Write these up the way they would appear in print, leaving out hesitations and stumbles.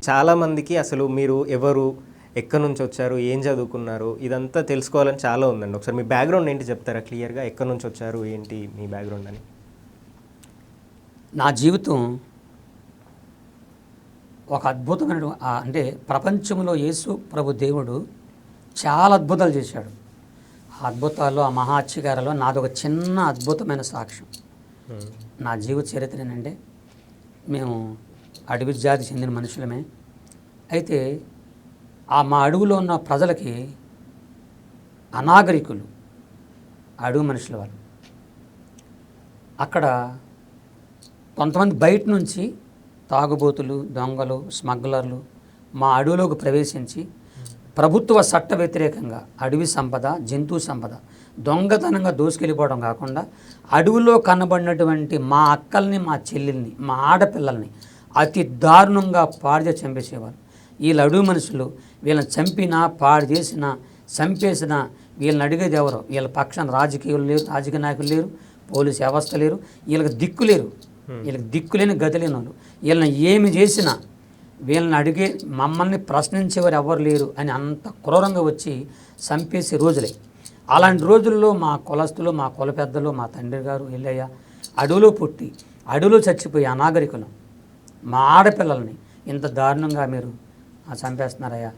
చాలామందికి అసలు మీరు ఎవరు, ఎక్కడి నుంచి వచ్చారు, ఏం చదువుకున్నారు, ఇదంతా తెలుసుకోవాలని చాలా ఉందండి. ఒకసారి మీ బ్యాక్గ్రౌండ్ ఏంటి చెప్తారా క్లియర్గా? ఎక్కడి నుంచి వచ్చారు, ఏంటి మీ బ్యాక్గ్రౌండ్ అని? నా జీవితం ఒక అద్భుతమైన అంటే ప్రపంచంలో యేసు ప్రభు దేవుడు చాలా అద్భుతాలు చేశాడు. ఆ అద్భుతాల్లో, ఆ మహాత్యకారాల్లో నాదొక చిన్న అద్భుతమైన సాక్ష్యం. నా జీవిత చరిత్ర ఏంటంటే, మేము అడవి జాతి చెందిన మనుషులమే. అయితే మా అడవిలో ఉన్న ప్రజలకి అనాగరికులు, అడవి మనుషుల వాళ్ళు. అక్కడ కొంతమంది బయట నుంచి తాగుబోతులు, దొంగలు, స్మగ్లర్లు మా అడవిలోకి ప్రవేశించి ప్రభుత్వ చట్ట వ్యతిరేకంగా అడవి సంపద, జంతు సంపద దొంగతనంగా దోసుకెళ్ళిపోవడం కాకుండా అడవిలో కనబడినటువంటి మా అక్కల్ని, మా చెల్లెల్ని, మా ఆడపిల్లల్ని అతి దారుణంగా పాడు చంపేసేవారు. వీళ్ళు అడవి మనుషులు. వీళ్ళని చంపినా, పాడు చేసినా, చంపేసినా వీళ్ళని అడిగేది ఎవరు? వీళ్ళ పక్షాన రాజకీయ నాయకులు లేరు, పోలీసు వ్యవస్థ లేరు, వీళ్ళకి దిక్కు లేరు. వీళ్ళకి దిక్కులేని గతి లేని వాళ్ళు. వీళ్ళని ఏమి చేసినా వీళ్ళని అడిగే, మమ్మల్ని ప్రశ్నించేవారు ఎవరు లేరు అని అంత క్రూరంగా వచ్చి చంపేసే రోజులే. అలాంటి రోజుల్లో మా కులస్తులు, మా కుల పెద్దలు, మా తండ్రి గారు ఎల్లయ్య అడవిలో పుట్టి అడవిలో చచ్చిపోయి అనాగరికులు మా ఆడపిల్లల్ని ఇంత దారుణంగా మీరు చంపేస్తున్నారయ్యా,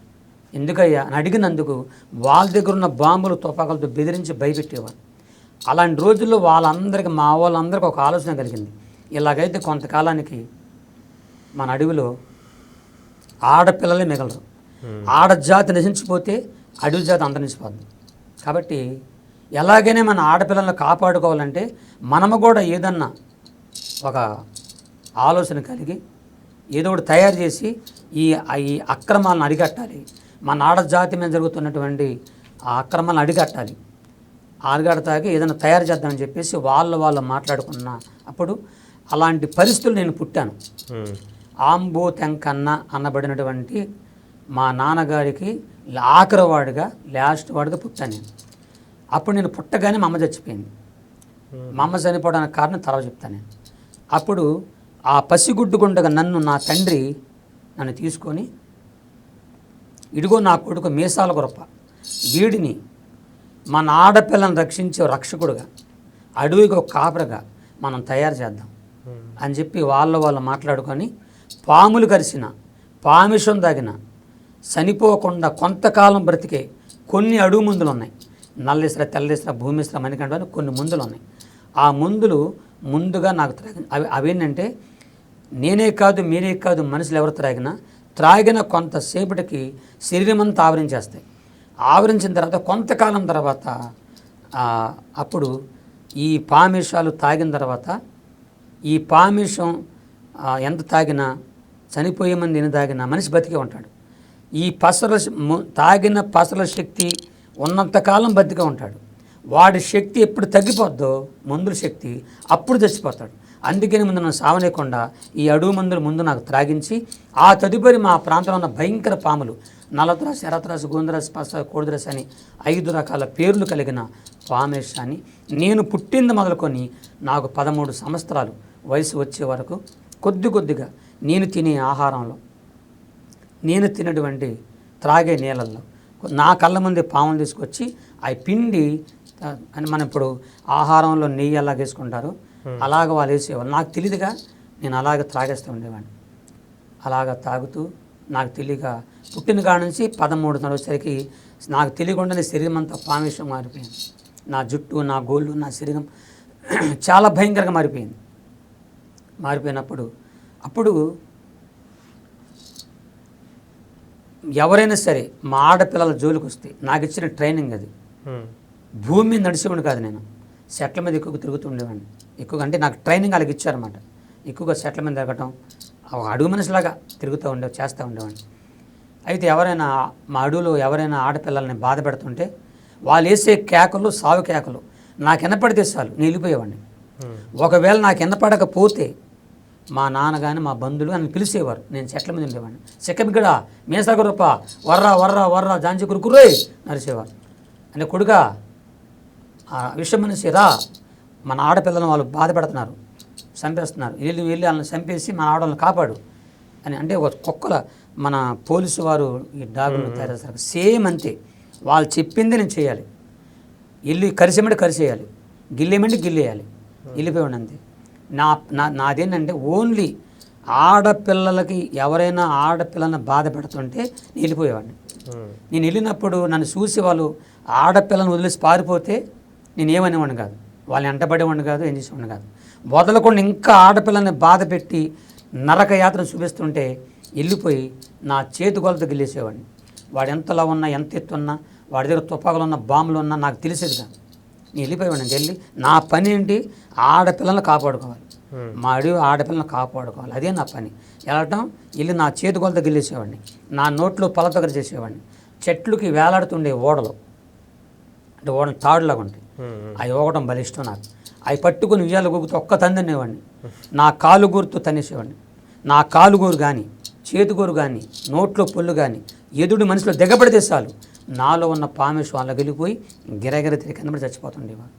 ఎందుకయ్యా అని అడిగినందుకు వాళ్ళ దగ్గర ఉన్న బాంబులు, తుపాకులతో బెదిరించి భయపెట్టేవారు. అలాంటి రోజుల్లో వాళ్ళందరికీ, మా వాళ్ళందరికీ ఒక ఆలోచన కలిగింది, ఇలాగైతే కొంతకాలానికి మన అడవిలో ఆడపిల్లలే మిగలరు. ఆడజాతి నశించిపోతే అడవి జాతి అంతరించిపోద్ది. కాబట్టి ఎలాగైనా మన ఆడపిల్లలను కాపాడుకోవాలంటే మనము కూడా ఏదన్నా ఒక ఆలోచన కలిగి ఏదో ఒకటి తయారు చేసి ఈ అక్రమాలను అరికట్టాలి. మన ఆడజాతి మీద జరుగుతున్నటువంటి ఆ అక్రమాలను అరికడతాకి ఏదైనా తయారు చేద్దామని చెప్పేసి వాళ్ళు మాట్లాడుకున్న అప్పుడు అలాంటి పరిస్థితులు నేను పుట్టాను. ఆంబో తెంకన్న అన్నబడినటువంటి మా నాన్నగారికి ఆఖరి వాడిగా, లాస్ట్ వాడిగా పుట్టాను నేను. అప్పుడు నేను పుట్టగానే మా అమ్మ చచ్చిపోయింది. మా అమ్మ చనిపోవడానికి కారణం తర్వాత చెప్తాను నేను. అప్పుడు ఆ పసిగుడ్డుగుండగా నా తండ్రి నన్ను తీసుకొని, ఇదిగో నా కొడుకు మీసాల గొరప, వీడిని మన ఆడపిల్లను రక్షించే రక్షకుడుగా, అడవికి ఒక కాపరగా మనం తయారు చేద్దాం అని చెప్పి వాళ్ళు మాట్లాడుకొని, పాములు కరిసిన, పామిషం తాగిన, చనిపోకుండా కొంతకాలం బ్రతికే కొన్ని అడుగు మందులు ఉన్నాయి. నల్లిస్ర, తెల్లిస్ర, భూమిస్ర, మణికంఠ అని కొన్ని మందులు ఉన్నాయి. ఆ మందులు ముందుగా నాకు అవేంటంటే, నేనే కాదు, మీరే కాదు, మనుషులు ఎవరు త్రాగిన కొంతసేపటికి శరీరం అంతా ఆవరించేస్తాయి. ఆవరించిన తర్వాత కొంతకాలం తర్వాత అప్పుడు ఈ పామిషాలు తాగిన తర్వాత, ఈ పామిషం ఎంత తాగినా, చనిపోయే మంది ఎన్ని తాగినా మనిషి బతికే ఉంటాడు. ఈ తాగిన పసల శక్తి ఉన్నంతకాలం బతికే ఉంటాడు. వాడి శక్తి ఎప్పుడు తగ్గిపోద్దో, మందుల శక్తి, అప్పుడు చచ్చిపోతాడు. అందుకని ముందు నన్ను సావనేయకుండా ఈ అడుగు మందులు ముందు నాకు త్రాగించి, ఆ తదుపరి మా ప్రాంతంలో ఉన్న భయంకర పాములు, నలతరాసు, ఎరతరాసు, గోందరాసు, పస, కోడిదరాసు అని 5 రకాల పేర్లు కలిగిన పామేశాన్ని నేను పుట్టింది మొదలుకొని నాకు 13 సంవత్సరాలు వయసు వచ్చే వరకు కొద్దిగా నేను తినే ఆహారంలో, నేను తినటువంటి త్రాగే నీళ్ళల్లో నా కళ్ళ ముందే పాములు తీసుకొచ్చి అవి పిండి అని, మనం ఇప్పుడు ఆహారంలో నెయ్యి ఎలా వేసుకుంటారో అలాగ వాళ్ళు వేసేవాళ్ళు. నాకు తెలియదుగా నేను అలాగ త్రాగేస్తూ ఉండేవాడిని. అలాగ తాగుతూ నాకు తెలియక పుట్టిన కాడ నుంచి 13 వచ్చేసరికి నాకు తెలియకుండానే శరీరం అంతా పామిషం మారిపోయింది. నా జుట్టు, నా గోళ్ళు, నా శరీరం చాలా భయంకరంగా మారిపోయినప్పుడు అప్పుడు ఎవరైనా సరే మా ఆడపిల్లల జోలికి వస్తే, నాకు ఇచ్చిన ట్రైనింగ్ అది, భూమి మీద నడిచేవాడిని కాదు, నేను సెట్ల మీద ఎక్కువగా తిరుగుతూ ఉండేవాడిని. ఎక్కువగా అంటే నాకు ట్రైనింగ్ అలాగ ఇచ్చారన్నమాట. ఎక్కువగా సెట్ల మీద తిరగటం, అడుగు మనిషిలాగా చేస్తూ ఉండేవాడిని. అయితే ఎవరైనా మా అడవిలో ఎవరైనా ఆడపిల్లల్ని బాధ పెడుతుంటే వాళ్ళు వేసే కేకలు, సావు కేకలు నాకు వినపడితే చాలు నేను వెళ్ళిపోయేవాడిని. ఒకవేళ నాకు వినపడకపోతే మా నాన్న కానీ మా బంధువులు నన్ను పిలిచేవారు. నేను చెట్ల మీద ఉండేవాడిని. చెక్కమిగడ, మేసాగురప్ప, వర్రా జాంచి కురుకురే నరిచేవారు. అంటే కొడుగా విషయం మనిషి రా, మన ఆడపిల్లలను వాళ్ళు బాధ పెడుతున్నారు, చంపేస్తున్నారు, వెళ్ళి వాళ్ళని చంపేసి మన ఆడవాళ్ళని కాపాడు అని. అంటే ఒక కుక్కల మన పోలీసు వారు ఈ డాగులను తయారు చేస్తారు సేమ్ అంతే. వాళ్ళు చెప్పింది నేను చేయాలి. ఇల్లు కరిసేమంటే కరిసేయాలి, గిల్లేమంటే గిల్లేయాలి, వెళ్ళిపోయాడు అంతే. నాదేంటంటే ఓన్లీ ఆడపిల్లలకి ఎవరైనా ఆడపిల్లలను బాధ పెడుతుంటే నేను వెళ్ళిపోయేవాడిని. నేను వెళ్ళినప్పుడు నన్ను చూసి వాళ్ళు ఆడపిల్లను వదిలేసి పారిపోతే నేను ఏమనేవాడిని కాదు, వాళ్ళని వెంటబడేవాడిని కాదు, ఏం చేసేవాడిని కాదు. వదలకుండా ఇంకా ఆడపిల్లని బాధ పెట్టి నరక యాత్ర చూపిస్తుంటే వెళ్ళిపోయి నా చేతి గొలతో గిల్లేసేవాడిని. వాడు ఎంతలా ఉన్నా, ఎంత ఎత్తున్నా, వాడి దగ్గర తుపాకులు ఉన్న బాంబులు ఉన్నా నాకు తెలిసేది కాదు. నేను వెళ్ళిపోయేవాడిని. వెళ్ళి నా పని ఏంటి, ఆడపిల్లలను కాపాడుకోవాలి, మా అడవి ఆడపిల్లని కాపాడుకోవాలి, అదే నా పని. వెళ్ళటం వెళ్ళి నా చేతి గొలతో గిల్లేసేవాడిని, నా నోట్లో పలతగర చేసేవాడిని. చెట్లుకి వేలాడుతుండే ఓడలు, అంటే ఓడలు తాడులాగా ఉంటాయి, అవి ఊగటం బలిష్టం నాకు. అవి పట్టుకుని ఉయ్యాల గొగ్గుతూ ఒక్క తందనేవాడిని. నా కాలు గూరుతో తన్నేసేవాడిని. నా కాలుగూరు కానీ, చేతిగూరు కానీ, నోట్లో పొల్లు కానీ ఎదుడు మనిషిలో దిగబడితే చాలు నాలో ఉన్న పామేశ్వరం వాళ్ళకి వెళ్ళిపోయి గిరగిర తిరిగి కింద పడి చచ్చిపోతుండేవాడు.